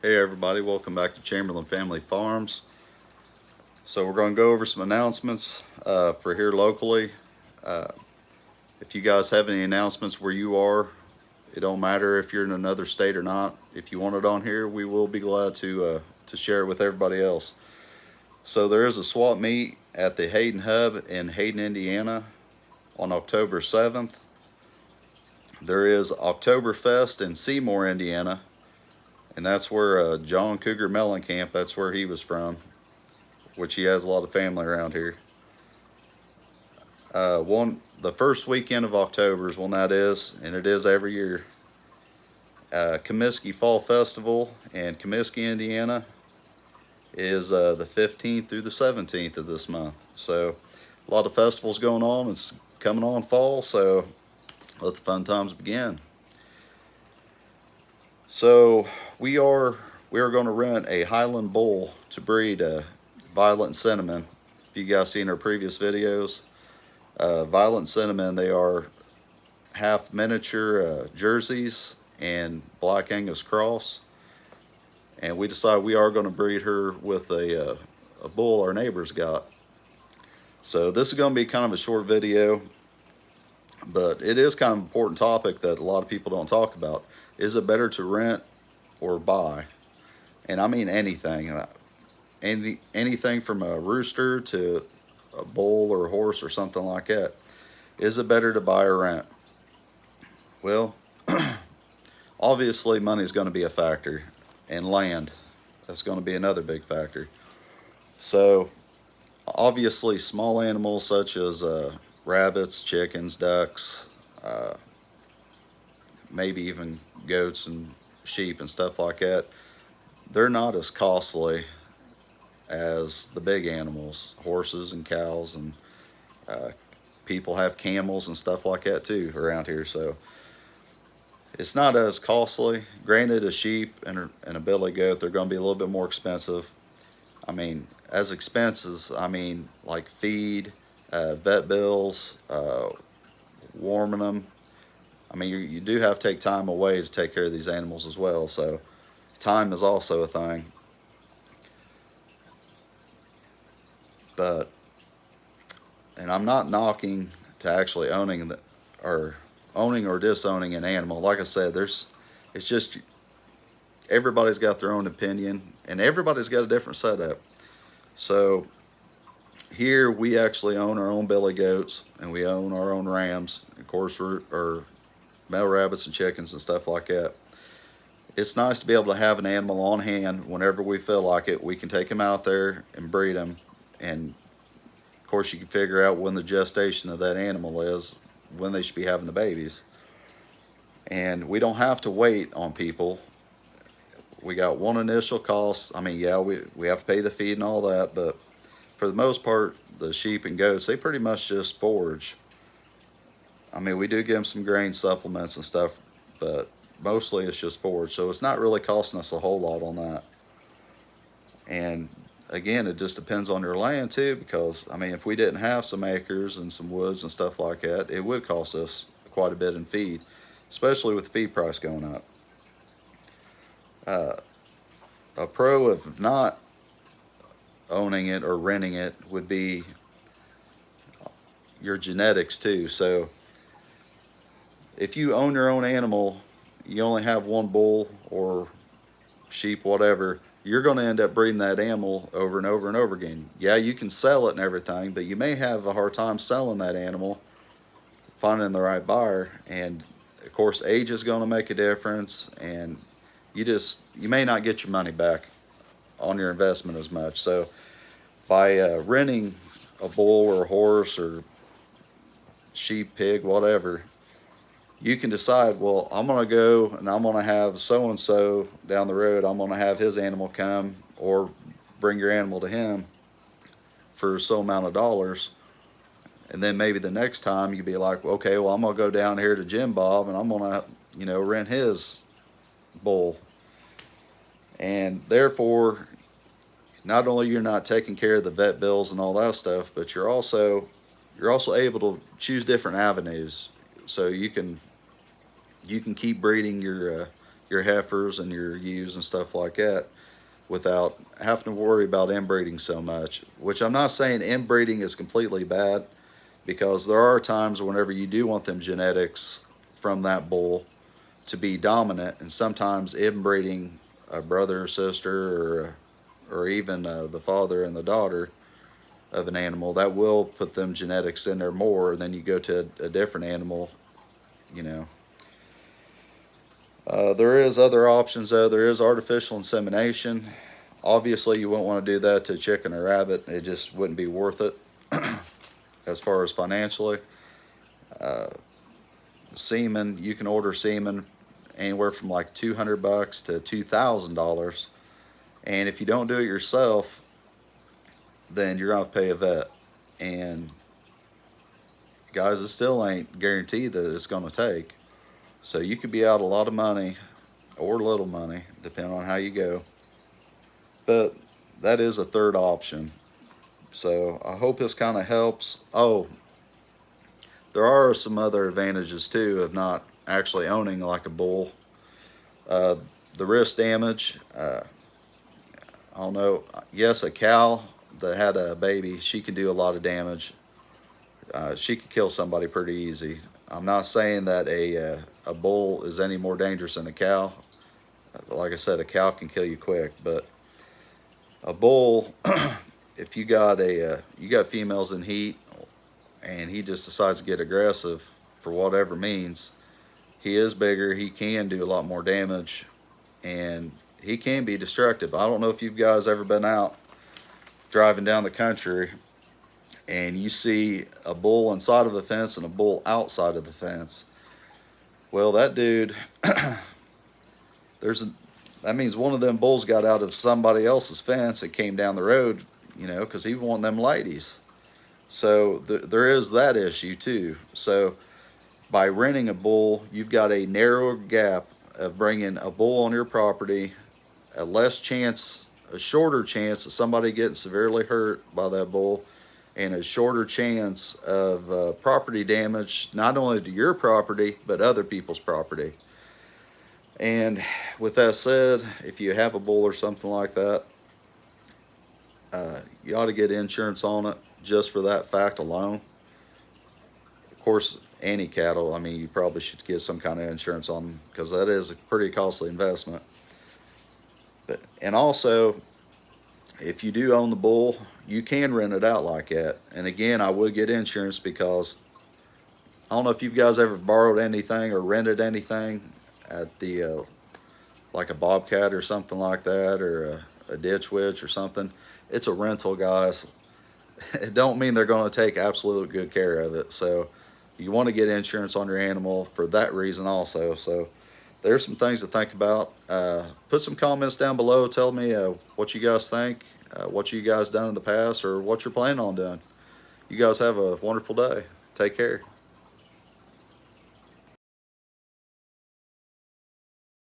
Hey everybody, welcome back to Chamberlain Family Farms. So we're going to go over some announcements for here locally. Uh, if you guys have any announcements where you are, it don't matter if you're in another state or not. If you want it on here, we will be glad to share it with everybody else. So there is a swap meet at the Hayden Hub in Hayden, Indiana on October 7th. There is Oktoberfest in Seymour, Indiana, and that's where John Cougar Mellencamp, that's where he was from, which he has a lot of family around here. The first weekend of October is when that is, and it is every year. Comiskey Fall Festival in Comiskey, Indiana, is the 15th through the 17th of this month. So a lot of festivals going on. It's coming on fall, so let the fun times begin. So we are going to rent a Highland bull to breed Violet and Cinnamon. If you guys seen our previous videos, Violet and Cinnamon, they are half miniature jerseys and Black Angus cross. And we decided we are going to breed her with a bull our neighbors got. So this is going to be kind of a short video, but it is kind of an important topic that a lot of people don't talk about. Is it better to rent or buy? And I mean anything. Anything from a rooster to a bull or a horse or something like that. Is it better to buy or rent? Well, obviously money is going to be a factor, and land, that's going to be another big factor. So obviously small animals such as rabbits, chickens, ducks, maybe even goats and sheep and stuff like that, they're not as costly as the big animals, horses and cows, and people have camels and stuff like that too around here. So it's not as costly. Granted, a sheep and a billy goat, they're going to be a little bit more expensive. I mean, as expenses, I mean like feed, vet bills, warming them. I mean, you do have to take time away to take care of these animals as well. So time is also a thing. But, and I'm not knocking to actually owning or disowning an animal. Like I said, it's just everybody's got their own opinion, and everybody's got a different setup. So here we actually own our own billy goats, and we own our own rams, of course, or male rabbits and chickens and stuff like that. It's nice to be able to have an animal on hand whenever we feel like it. We can take them out there and breed them, and of course you can figure out when the gestation of that animal is, when they should be having the babies. And we don't have to wait on people. We got one initial cost. I mean, yeah, we have to pay the feed and all that, but for the most part, the sheep and goats, they pretty much just forage. I mean, we do give them some grain supplements and stuff, but mostly it's just forage. So it's not really costing us a whole lot on that. And again, it just depends on your land too, because I mean, if we didn't have some acres and some woods and stuff like that, it would cost us quite a bit in feed, especially with the feed price going up. A pro of not owning it or renting it would be your genetics too. So if you own your own animal, you only have one bull or sheep, whatever, you're going to end up breeding that animal over and over and over again. Yeah, you can sell it and everything, but you may have a hard time selling that animal, finding the right buyer. And of course, age is going to make a difference, and you may not get your money back on your investment as much. So by renting a bull or a horse or sheep, pig, whatever, you can decide, well, I'm going to go and I'm going to have so-and-so down the road, I'm going to have his animal come, or bring your animal to him for so amount of dollars. And then maybe the next time you'd be like, okay, well, I'm going to go down here to Jim Bob and I'm going to, rent his bull. And therefore, not only you're not taking care of the vet bills and all that stuff, but you're also able to choose different avenues. So you can keep breeding your your heifers and your ewes and stuff like that without having to worry about inbreeding so much. Which I'm not saying inbreeding is completely bad, because there are times whenever you do want them genetics from that bull to be dominant, and sometimes inbreeding a brother or sister or even the father and the daughter of an animal, that will put them genetics in there more. And then you go to a different animal, you know. There is other options though. There is artificial insemination. Obviously, you wouldn't want to do that to a chicken or rabbit. It just wouldn't be worth it as far as financially. Semen, you can order semen anywhere from like $200 to $2,000, and if you don't do it yourself, then you're gonna have to pay a vet. And guys, it still ain't guaranteed that it's gonna take. So you could be out a lot of money or little money, depending on how you go. But that is a third option. So I hope this kind of helps. Oh, there are some other advantages too of not actually owning like a bull. The wrist damage, I don't know. Yes, a cow that had a baby, she can do a lot of damage. She could kill somebody pretty easy. I'm not saying that a bull is any more dangerous than a cow. Like I said, a cow can kill you quick, but a bull, if you got you got females in heat, and he just decides to get aggressive for whatever means, he is bigger. He can do a lot more damage, and he can be destructive. I don't know if you guys ever been out driving down the country and you see a bull inside of a fence and a bull outside of the fence. Well, that dude, that means one of them bulls got out of somebody else's fence and came down the road, you know, because he wanted them ladies. So there is that issue too. So by renting a bull, you've got a narrower gap of bringing a bull on your property, a shorter chance of somebody getting severely hurt by that bull, and a shorter chance of property damage, not only to your property, but other people's property. And with that said, if you have a bull or something like that, you ought to get insurance on it just for that fact alone. Of course, any cattle, I mean, you probably should get some kind of insurance on them, because that is a pretty costly investment. And also, if you do own the bull, you can rent it out like that. And again, I would get insurance, because I don't know if you guys ever borrowed anything or rented anything at the like a bobcat or something like that, or a ditch witch or something. It's a rental, guys. It don't mean they're going to take absolute good care of it. So you want to get insurance on your animal for that reason also. So there's some things to think about. Put some comments down below. Tell me what you guys think, what you guys done in the past, or what you're planning on doing. You guys have a wonderful day. Take care.